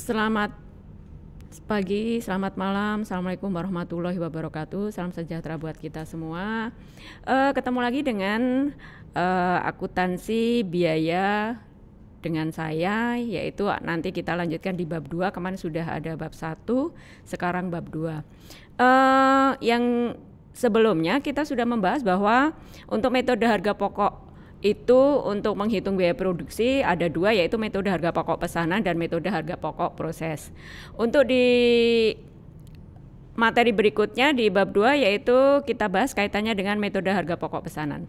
Selamat pagi, selamat malam, Assalamualaikum warahmatullahi wabarakatuh. Salam sejahtera buat kita semua. Ketemu lagi dengan akuntansi biaya dengan saya, yaitu nanti kita lanjutkan di bab 2. Kemarin sudah ada bab 1, sekarang bab 2. Yang sebelumnya kita sudah membahas bahwa untuk metode harga pokok itu untuk menghitung biaya produksi ada 2, yaitu metode harga pokok pesanan dan metode harga pokok proses. Untuk di materi berikutnya di bab 2 yaitu kita bahas kaitannya dengan metode harga pokok pesanan.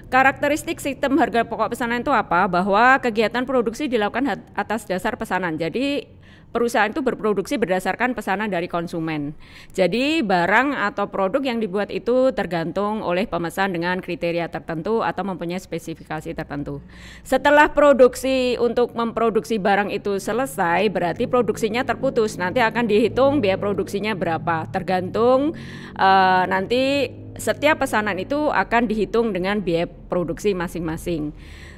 Karakteristik sistem harga pokok pesanan itu apa? Bahwa kegiatan produksi dilakukan atas dasar pesanan. Jadi perusahaan itu berproduksi berdasarkan pesanan dari konsumen. Jadi barang atau produk yang dibuat itu tergantung oleh pemesan dengan kriteria tertentu atau mempunyai spesifikasi tertentu. Setelah produksi untuk memproduksi barang itu selesai, berarti produksinya terputus. Nanti akan dihitung biaya produksinya berapa. Tergantung nanti setiap pesanan itu akan dihitung dengan biaya produksi masing-masing.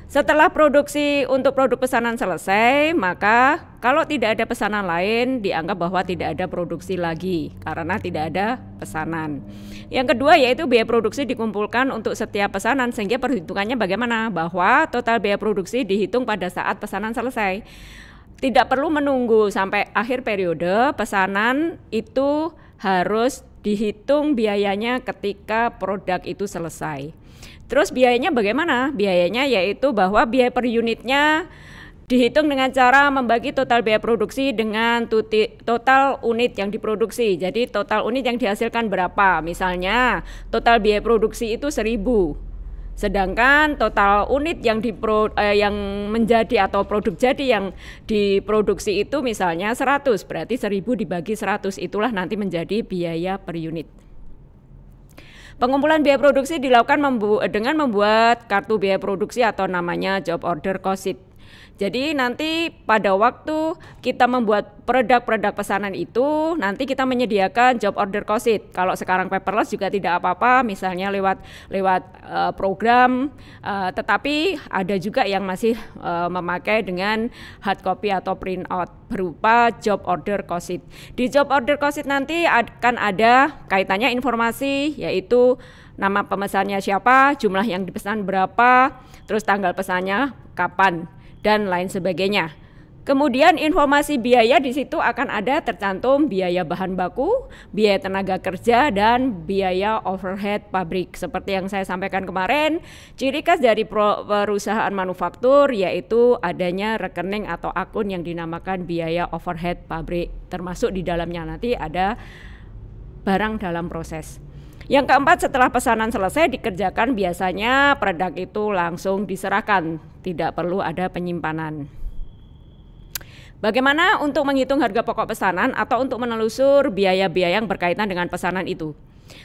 Setelah produksi untuk produk pesanan selesai, maka kalau tidak ada pesanan lain dianggap bahwa tidak ada produksi lagi karena tidak ada pesanan. Yang kedua yaitu biaya produksi dikumpulkan untuk setiap pesanan, sehingga perhitungannya bagaimana? Bahwa total biaya produksi dihitung pada saat pesanan selesai. Tidak perlu menunggu sampai akhir periode, pesanan itu harus dihitung biayanya ketika produk itu selesai. Terus biayanya bagaimana? Biayanya yaitu bahwa biaya per unitnya dihitung dengan cara membagi total biaya produksi dengan total unit yang diproduksi. Jadi total unit yang dihasilkan berapa? Misalnya total biaya produksi itu 1.000. Sedangkan total unit yang yang menjadi atau produk jadi yang diproduksi itu misalnya 100, berarti 1.000 dibagi 100, itulah nanti menjadi biaya per unit. Pengumpulan biaya produksi dilakukan dengan membuat kartu biaya produksi atau namanya job order cost sheet. Jadi nanti pada waktu kita membuat produk-produk pesanan itu, nanti kita menyediakan job order cost sheet. Kalau sekarang paperless juga tidak apa-apa, misalnya lewat program, tetapi ada juga yang masih memakai dengan hard copy atau print out berupa job order cost sheet. Di job order cost sheet nanti akan ada kaitannya informasi, yaitu nama pemesannya siapa, jumlah yang dipesan berapa, terus tanggal pesannya kapan, dan lain sebagainya. Kemudian informasi biaya di situ akan ada tercantum biaya bahan baku, biaya tenaga kerja, dan biaya overhead pabrik. Seperti yang saya sampaikan kemarin, ciri khas dari perusahaan manufaktur yaitu adanya rekening atau akun yang dinamakan biaya overhead pabrik. Termasuk di dalamnya nanti ada barang dalam proses. Yang keempat, setelah pesanan selesai dikerjakan, biasanya produk itu langsung diserahkan, tidak perlu ada penyimpanan. Bagaimana untuk menghitung harga pokok pesanan atau untuk menelusur biaya-biaya yang berkaitan dengan pesanan itu?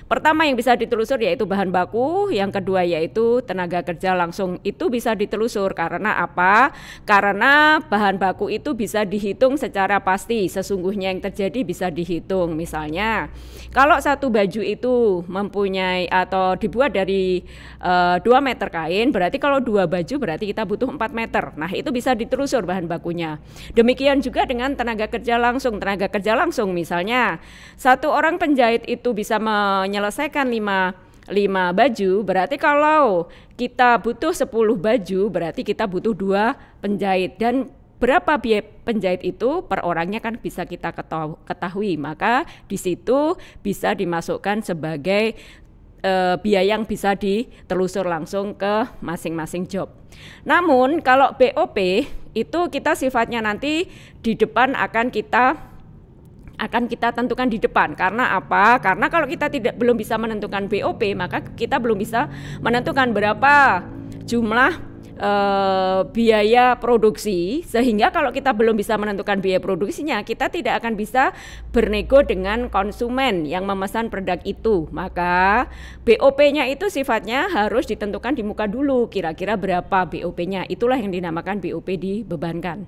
Pertama yang bisa ditelusur yaitu bahan baku, yang kedua yaitu tenaga kerja langsung. Itu bisa ditelusur karena apa? Karena bahan baku itu bisa dihitung secara pasti, sesungguhnya yang terjadi bisa dihitung. Misalnya kalau satu baju itu mempunyai atau dibuat dari 2 meter kain, berarti kalau 2 baju berarti kita butuh 4 meter. Nah itu bisa ditelusur bahan bakunya. Demikian juga dengan tenaga kerja langsung. Tenaga kerja langsung misalnya satu orang penjahit itu bisa menyelesaikan 5 baju, berarti kalau kita butuh 10 baju berarti kita butuh 2 penjahit, dan berapa biaya penjahit itu per orangnya kan bisa kita ketahui, maka di situ bisa dimasukkan sebagai biaya yang bisa ditelusur langsung ke masing-masing job. Namun kalau BOP itu kita sifatnya nanti di depan akan kita tentukan di depan. Karena apa? Karena kalau kita belum bisa menentukan BOP, maka kita belum bisa menentukan berapa jumlah biaya produksi, sehingga kalau kita belum bisa menentukan biaya produksinya, kita tidak akan bisa bernego dengan konsumen yang memesan produk itu. Maka BOP-nya itu sifatnya harus ditentukan di muka dulu, kira-kira berapa BOP-nya. Itulah yang dinamakan BOP dibebankan.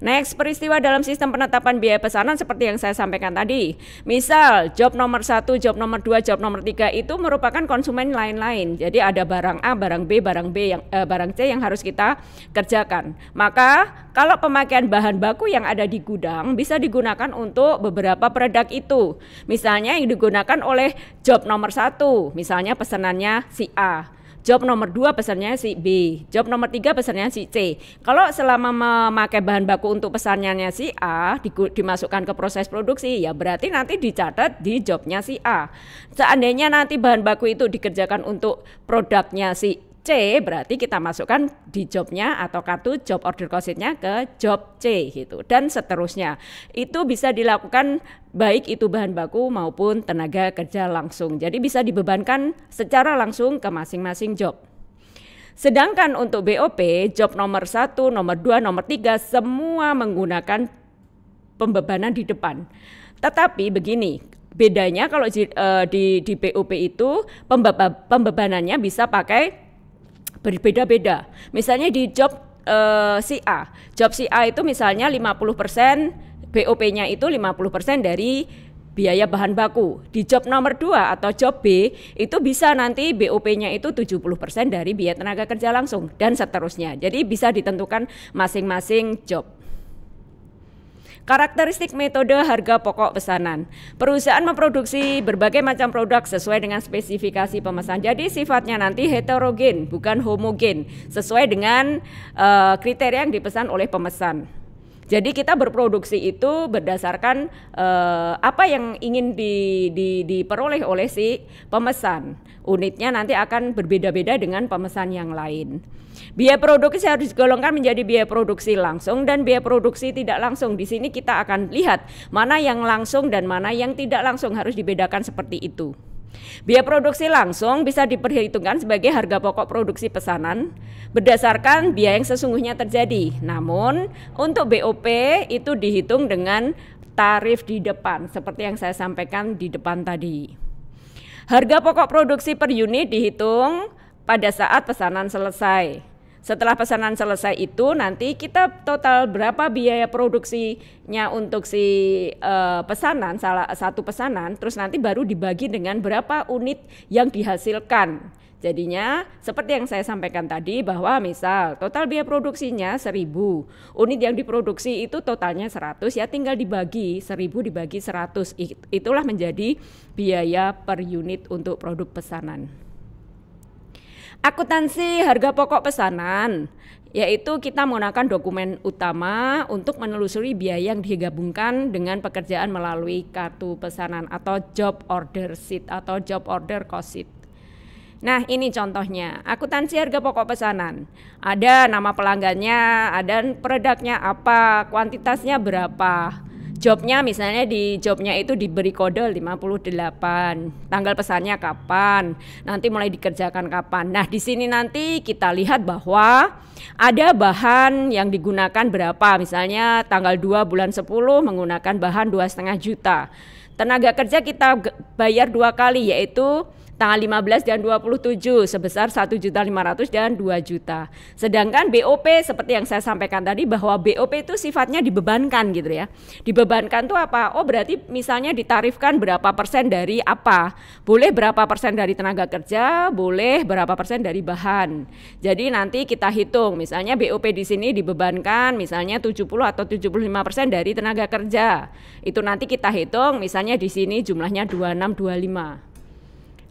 Next, peristiwa dalam sistem penetapan biaya pesanan seperti yang saya sampaikan tadi. Misal, job nomor 1, job nomor 2, job nomor 3 itu merupakan konsumen lain-lain. Jadi ada barang A, barang B, barang C yang harus kita kerjakan. Maka, kalau pemakaian bahan baku yang ada di gudang bisa digunakan untuk beberapa produk itu. Misalnya yang digunakan oleh job nomor 1, misalnya pesanannya si A. Job nomor 2 pesannya si B, job nomor 3 pesannya si C. Kalau selama memakai bahan baku untuk pesanannya si A dimasukkan ke proses produksi, ya berarti nanti dicatat di jobnya si A. Seandainya nanti bahan baku itu dikerjakan untuk produknya si C, berarti kita masukkan di jobnya atau kartu job order cost-nya ke job C gitu, dan seterusnya. Itu bisa dilakukan baik itu bahan baku maupun tenaga kerja langsung. Jadi bisa dibebankan secara langsung ke masing-masing job. Sedangkan untuk BOP, job nomor 1, nomor 2, nomor 3 semua menggunakan pembebanan di depan. Tetapi begini, bedanya kalau di BOP itu pembebanannya bisa pakai berbeda-beda. Misalnya di job si A. Job si A itu misalnya 50%, BOP-nya itu 50% dari biaya bahan baku. Di job nomor 2 atau job B itu bisa nanti BOP-nya itu 70% dari biaya tenaga kerja langsung dan seterusnya. Jadi bisa ditentukan masing-masing job. Karakteristik metode harga pokok pesanan. Perusahaan memproduksi berbagai macam produk sesuai dengan spesifikasi pemesan. Jadi sifatnya nanti heterogen, bukan homogen, sesuai dengan kriteria yang dipesan oleh pemesan. Jadi kita berproduksi itu berdasarkan apa yang ingin diperoleh oleh si pemesan. Unitnya nanti akan berbeda-beda dengan pemesan yang lain. Biaya produksi harus digolongkan menjadi biaya produksi langsung dan biaya produksi tidak langsung. Di sini kita akan lihat mana yang langsung dan mana yang tidak langsung, harus dibedakan seperti itu. Biaya produksi langsung bisa diperhitungkan sebagai harga pokok produksi pesanan berdasarkan biaya yang sesungguhnya terjadi. Namun untuk BOP itu dihitung dengan tarif di depan seperti yang saya sampaikan di depan tadi. Harga pokok produksi per unit dihitung pada saat pesanan selesai. Setelah pesanan selesai itu nanti kita total berapa biaya produksinya untuk si pesanan, satu pesanan, terus nanti baru dibagi dengan berapa unit yang dihasilkan. Jadinya seperti yang saya sampaikan tadi bahwa misal total biaya produksinya 1000, unit yang diproduksi itu totalnya 100, ya tinggal dibagi 1000 dibagi 100, itulah menjadi biaya per unit untuk produk pesanan. Akuntansi harga pokok pesanan, yaitu kita menggunakan dokumen utama untuk menelusuri biaya yang digabungkan dengan pekerjaan melalui kartu pesanan atau job order sheet atau job order cost sheet. Nah, ini contohnya, akuntansi harga pokok pesanan. Ada nama pelanggannya, ada produknya apa, kuantitasnya berapa. Jobnya misalnya di jobnya itu diberi kode 58, tanggal pesannya kapan, nanti mulai dikerjakan kapan. Nah di sini nanti kita lihat bahwa ada bahan yang digunakan berapa, misalnya tanggal 2 bulan 10 menggunakan bahan 2,5 juta. Tenaga kerja kita bayar 2 kali, yaitu tanggal 15 dan 27 sebesar 1.500.000 dan 2 juta. Sedangkan BOP seperti yang saya sampaikan tadi bahwa BOP itu sifatnya dibebankan gitu ya. Dibebankan itu apa? Oh berarti misalnya ditarifkan berapa persen dari apa? Boleh berapa persen dari tenaga kerja, boleh berapa persen dari bahan. Jadi nanti kita hitung misalnya BOP di sini dibebankan misalnya 70 atau 75% dari tenaga kerja. Itu nanti kita hitung misalnya di sini jumlahnya 2625.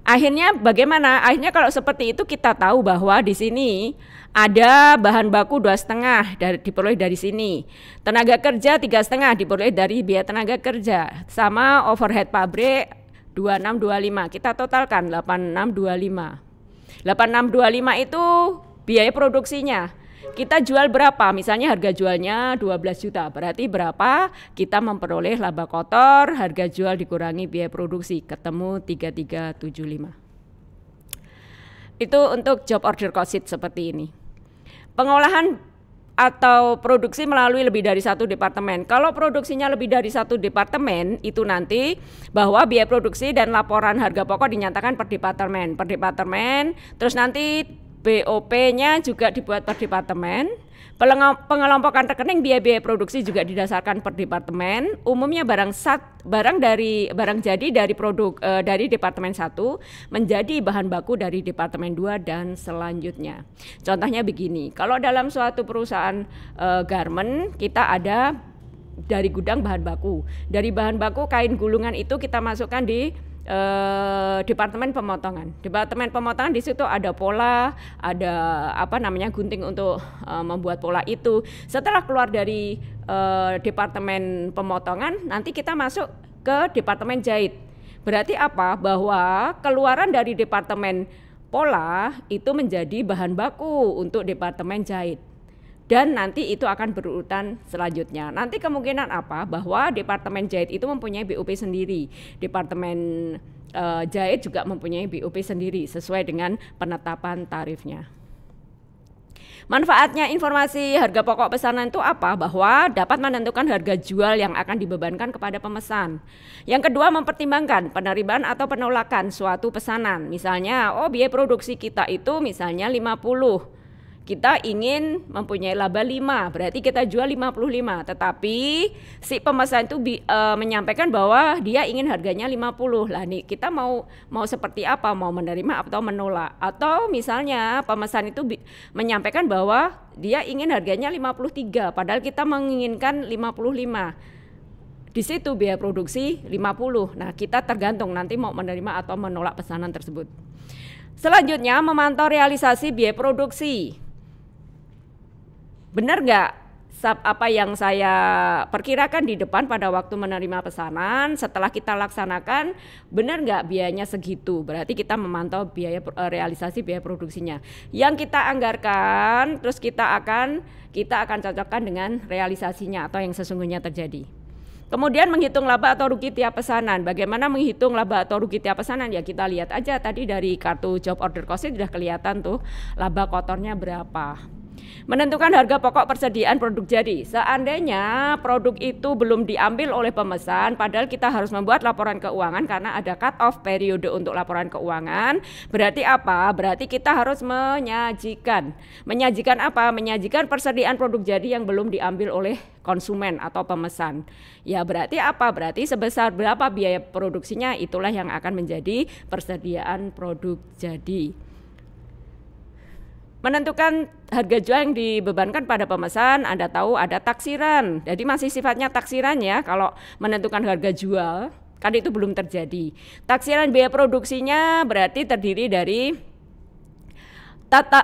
Akhirnya bagaimana? Akhirnya kalau seperti itu kita tahu bahwa di sini ada bahan baku 2,5 diperoleh dari sini. Tenaga kerja 3,5 diperoleh dari biaya tenaga kerja. Sama overhead pabrik 2625. Kita totalkan 8625. 8625 itu biaya produksinya. Kita jual berapa? Misalnya harga jualnya 12 juta. Berarti berapa kita memperoleh laba kotor, harga jual dikurangi biaya produksi, ketemu 3375. Itu untuk job order cost sheet seperti ini. Pengolahan atau produksi melalui lebih dari satu departemen. Kalau produksinya lebih dari satu departemen, itu nanti bahwa biaya produksi dan laporan harga pokok dinyatakan per departemen. Terus nanti BOP-nya juga dibuat per departemen. Pengelompokan rekening biaya-biaya produksi juga didasarkan per departemen. Umumnya barang jadi dari produk dari departemen 1 menjadi bahan baku dari departemen 2 dan selanjutnya. Contohnya begini, kalau dalam suatu perusahaan garment kita ada dari gudang bahan baku. Dari bahan baku kain gulungan itu kita masukkan di departemen pemotongan. Departemen pemotongan di situ ada pola, ada gunting untuk membuat pola itu. Setelah keluar dari departemen pemotongan, nanti kita masuk ke departemen jahit. Berarti apa? Bahwa keluaran dari departemen pola itu menjadi bahan baku untuk departemen jahit. Dan nanti itu akan berurutan selanjutnya. Nanti kemungkinan apa? Bahwa departemen jahit itu mempunyai BOP sendiri. Departemen jahit juga mempunyai BOP sendiri sesuai dengan penetapan tarifnya. Manfaatnya informasi harga pokok pesanan itu apa? Bahwa dapat menentukan harga jual yang akan dibebankan kepada pemesan. Yang kedua, mempertimbangkan penerimaan atau penolakan suatu pesanan. Misalnya, biaya produksi kita itu misalnya 50. Kita ingin mempunyai laba 5, berarti kita jual 55. Tetapi si pemesan itu menyampaikan bahwa dia ingin harganya 50. Lah nih kita mau seperti apa? Mau menerima atau menolak? Atau misalnya pemesan itu menyampaikan bahwa dia ingin harganya 53, padahal kita menginginkan 55. Di situ biaya produksi 50. Nah, kita tergantung nanti mau menerima atau menolak pesanan tersebut. Selanjutnya, memantau realisasi biaya produksi. Benar nggak apa yang saya perkirakan di depan pada waktu menerima pesanan, setelah kita laksanakan, benar nggak biayanya segitu? Berarti kita memantau biaya realisasi biaya produksinya. Yang kita anggarkan, terus kita akan cocokkan dengan realisasinya atau yang sesungguhnya terjadi. Kemudian menghitung laba atau rugi tiap pesanan. Bagaimana menghitung laba atau rugi tiap pesanan? Ya kita lihat aja tadi dari kartu job order cost-nya sudah kelihatan tuh laba kotornya berapa. Menentukan harga pokok persediaan produk jadi. Seandainya produk itu belum diambil oleh pemesan, padahal kita harus membuat laporan keuangan karena ada cut off periode untuk laporan keuangan. Berarti apa? Berarti kita harus menyajikan apa? Menyajikan persediaan produk jadi yang belum diambil oleh konsumen atau pemesan. Ya berarti apa? Berarti sebesar berapa biaya produksinya, itulah yang akan menjadi persediaan produk jadi. Menentukan harga jual yang dibebankan pada pemesan, Anda tahu ada taksiran. Jadi masih sifatnya taksiran ya kalau menentukan harga jual, kan itu belum terjadi. Taksiran biaya produksinya berarti terdiri dari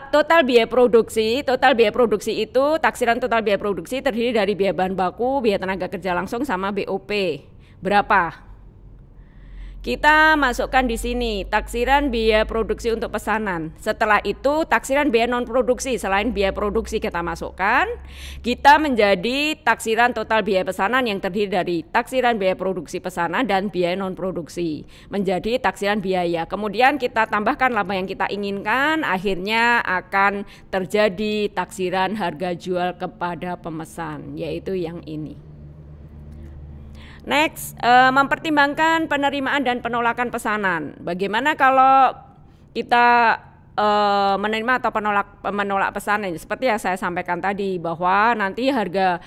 total biaya produksi. Total biaya produksi itu, taksiran total biaya produksi terdiri dari biaya bahan baku, biaya tenaga kerja langsung sama BOP. Berapa? Kita masukkan di sini taksiran biaya produksi untuk pesanan. Setelah itu taksiran biaya non produksi, selain biaya produksi kita masukkan, kita menjadi taksiran total biaya pesanan yang terdiri dari taksiran biaya produksi pesanan dan biaya non produksi, menjadi taksiran biaya. Kemudian kita tambahkan laba yang kita inginkan, akhirnya akan terjadi taksiran harga jual kepada pemesan, yaitu yang ini. Next, mempertimbangkan penerimaan dan penolakan pesanan. Bagaimana kalau kita menerima atau menolak pesanan? Seperti yang saya sampaikan tadi, bahwa nanti harga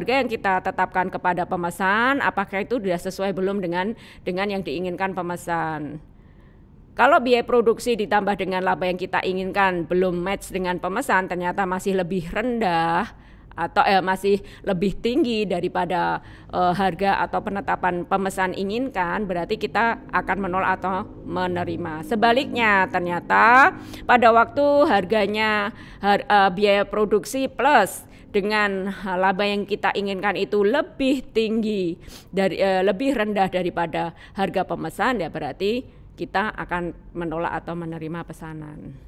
yang kita tetapkan kepada pemesan, apakah itu sudah sesuai belum dengan yang diinginkan pemesan. Kalau biaya produksi ditambah dengan laba yang kita inginkan belum match dengan pemesan, ternyata masih lebih rendah atau masih lebih tinggi daripada harga atau penetapan pemesan inginkan, berarti kita akan menolak atau menerima. Sebaliknya, ternyata pada waktu harganya biaya produksi plus dengan laba yang kita inginkan itu lebih tinggi lebih rendah daripada harga pemesan, ya berarti kita akan menolak atau menerima pesanan.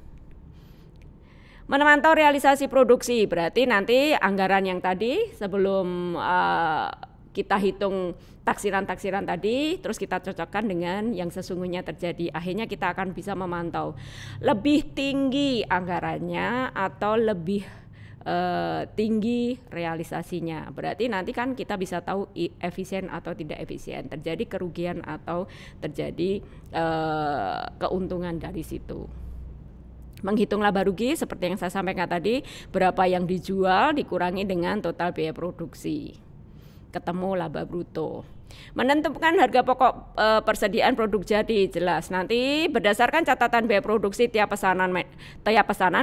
Memantau realisasi produksi, berarti nanti anggaran yang tadi sebelum kita hitung taksiran-taksiran tadi, terus kita cocokkan dengan yang sesungguhnya terjadi. Akhirnya kita akan bisa memantau lebih tinggi anggarannya atau lebih tinggi realisasinya. Berarti nanti kan kita bisa tahu efisien atau tidak efisien, terjadi kerugian atau terjadi keuntungan dari situ. Menghitung laba rugi seperti yang saya sampaikan tadi, berapa yang dijual dikurangi dengan total biaya produksi, ketemu laba bruto. Menentukan harga pokok persediaan produk jadi jelas. Nanti berdasarkan catatan biaya produksi tiap pesanan,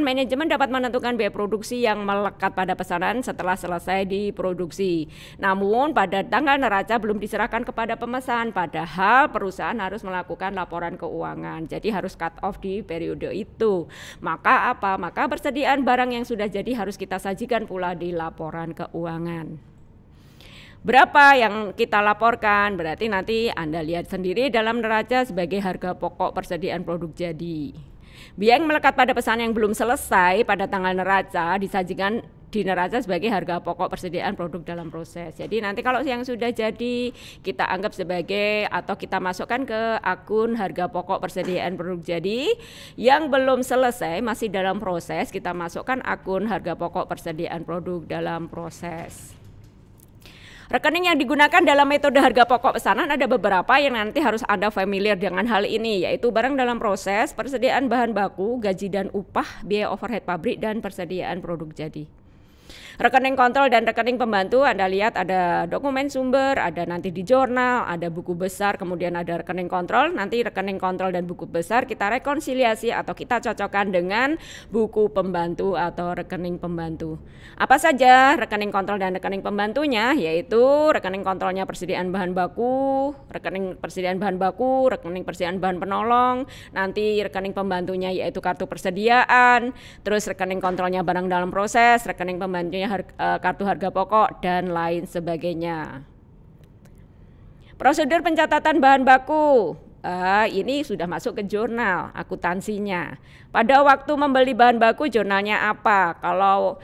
manajemen dapat menentukan biaya produksi yang melekat pada pesanan setelah selesai diproduksi. Namun pada tanggal neraca belum diserahkan kepada pemesan, padahal perusahaan harus melakukan laporan keuangan. Jadi harus cut off di periode itu. Maka apa? Maka persediaan barang yang sudah jadi harus kita sajikan pula di laporan keuangan. Berapa yang kita laporkan, berarti nanti Anda lihat sendiri dalam neraca sebagai harga pokok persediaan produk jadi. Biaya yang melekat pada pesan yang belum selesai pada tanggal neraca disajikan di neraca sebagai harga pokok persediaan produk dalam proses. Jadi nanti kalau yang sudah jadi kita anggap sebagai atau kita masukkan ke akun harga pokok persediaan produk jadi, yang belum selesai masih dalam proses kita masukkan akun harga pokok persediaan produk dalam proses. Rekening yang digunakan dalam metode harga pokok pesanan ada beberapa yang nanti harus Anda familiar dengan hal ini, yaitu barang dalam proses, persediaan bahan baku, gaji dan upah, biaya overhead pabrik, dan persediaan produk jadi. Rekening kontrol dan rekening pembantu Anda lihat ada dokumen sumber, ada nanti di jurnal, ada buku besar, kemudian ada rekening kontrol. Nanti rekening kontrol dan buku besar kita rekonsiliasi atau kita cocokkan dengan buku pembantu atau rekening pembantu. Apa saja rekening kontrol dan rekening pembantunya? Yaitu rekening kontrolnya persediaan bahan baku, rekening persediaan bahan baku, rekening persediaan bahan penolong, nanti rekening pembantunya yaitu kartu persediaan, terus rekening kontrolnya barang dalam proses, rekening pembantunya kartu harga pokok, dan lain sebagainya. Prosedur pencatatan bahan baku, ini sudah masuk ke jurnal akuntansinya. Pada waktu membeli bahan baku jurnalnya apa? Kalau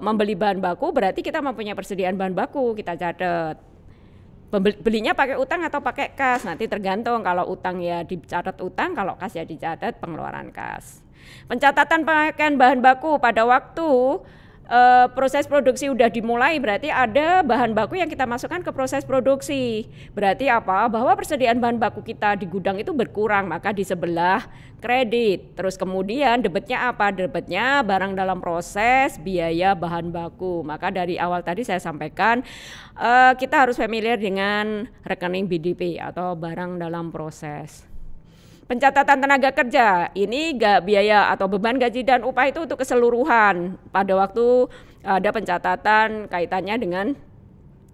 membeli bahan baku berarti kita mempunyai persediaan bahan baku, kita catat. Belinya pakai utang atau pakai kas, nanti tergantung. Kalau utang ya dicatat utang, kalau kas ya dicatat pengeluaran kas. Pencatatan pemakaian bahan baku pada waktu proses produksi udah dimulai, berarti ada bahan baku yang kita masukkan ke proses produksi. Berarti apa? Bahwa persediaan bahan baku kita di gudang itu berkurang, maka di sebelah kredit. Terus kemudian debitnya apa? Debitnya barang dalam proses, biaya bahan baku. Maka dari awal tadi saya sampaikan kita harus familiar dengan rekening BDP atau barang dalam proses. Pencatatan tenaga kerja, ini biaya atau beban gaji dan upah itu untuk keseluruhan. Pada waktu ada pencatatan kaitannya dengan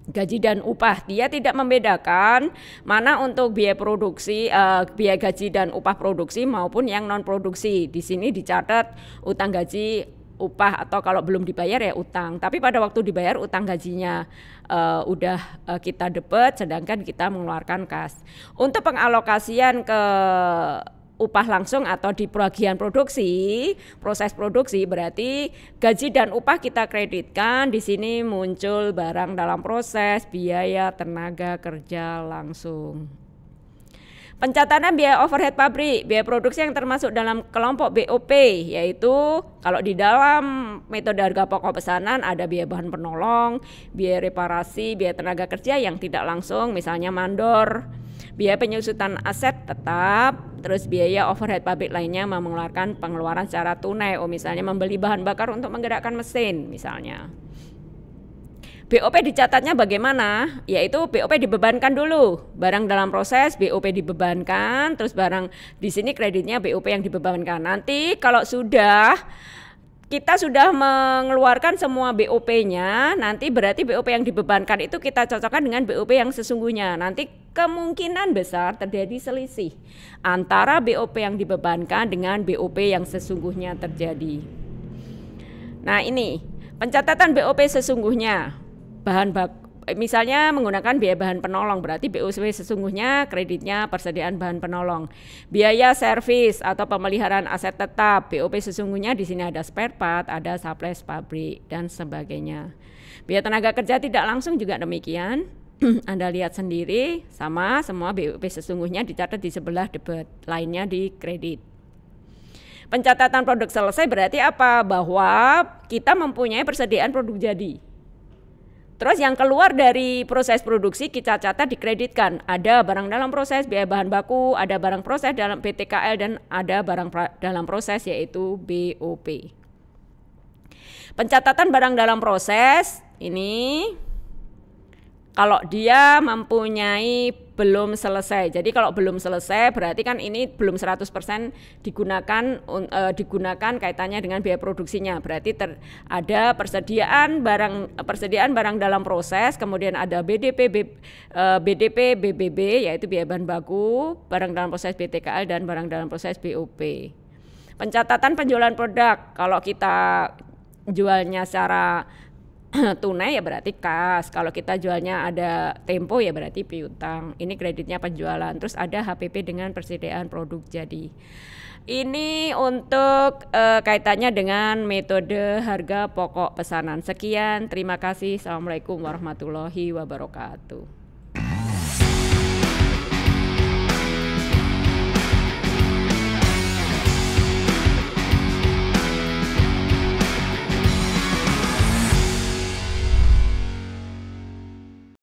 gaji dan upah, dia tidak membedakan mana untuk biaya produksi, biaya gaji dan upah produksi maupun yang non produksi. Di sini dicatat utang gaji, upah, atau kalau belum dibayar ya utang. Tapi pada waktu dibayar utang gajinya udah kita debet, sedangkan kita mengeluarkan kas. Untuk pengalokasian ke upah langsung atau di bagian produksi, proses produksi, berarti gaji dan upah kita kreditkan. Di sini muncul barang dalam proses, biaya tenaga kerja langsung. Pencatatan biaya overhead pabrik, biaya produksi yang termasuk dalam kelompok BOP, yaitu kalau di dalam metode harga pokok pesanan ada biaya bahan penolong, biaya reparasi, biaya tenaga kerja yang tidak langsung, misalnya mandor, biaya penyusutan aset tetap, terus biaya overhead pabrik lainnya mengeluarkan pengeluaran secara tunai, misalnya membeli bahan bakar untuk menggerakkan mesin misalnya. BOP dicatatnya bagaimana? Yaitu BOP dibebankan dulu, barang dalam proses BOP dibebankan, terus barang di sini kreditnya BOP yang dibebankan. Nanti kalau kita sudah mengeluarkan semua BOP-nya, nanti berarti BOP yang dibebankan itu kita cocokkan dengan BOP yang sesungguhnya. Nanti kemungkinan besar terjadi selisih antara BOP yang dibebankan dengan BOP yang sesungguhnya terjadi. Nah ini pencatatan BOP sesungguhnya. Misalnya menggunakan biaya bahan penolong, berarti BOP sesungguhnya kreditnya persediaan bahan penolong. Biaya servis atau pemeliharaan aset tetap, BOP sesungguhnya di sini ada spare part, ada supplies pabrik dan sebagainya. Biaya tenaga kerja tidak langsung juga demikian. Anda lihat sendiri, sama semua BOP sesungguhnya dicatat di sebelah debit, lainnya di kredit. Pencatatan produk selesai berarti apa? Bahwa kita mempunyai persediaan produk jadi. Terus yang keluar dari proses produksi kita catat dikreditkan. Ada barang dalam proses, biaya bahan baku, ada barang proses dalam BTKL, dan ada barang dalam proses yaitu BOP. Pencatatan barang dalam proses ini kalau dia mempunyai belum selesai. Jadi kalau belum selesai berarti kan ini belum 100% digunakan kaitannya dengan biaya produksinya. Berarti ada persediaan barang dalam proses, kemudian ada BDP, BBB yaitu biaya bahan baku, barang dalam proses BTKL, dan barang dalam proses BOP. Pencatatan penjualan produk, kalau kita jualnya secara tunai ya berarti kas, kalau kita jualnya ada tempo ya berarti piutang. Ini kreditnya penjualan. Terus ada HPP dengan persediaan produk jadi. Ini untuk kaitannya dengan metode harga pokok pesanan. Sekian, terima kasih. Assalamualaikum warahmatullahi wabarakatuh.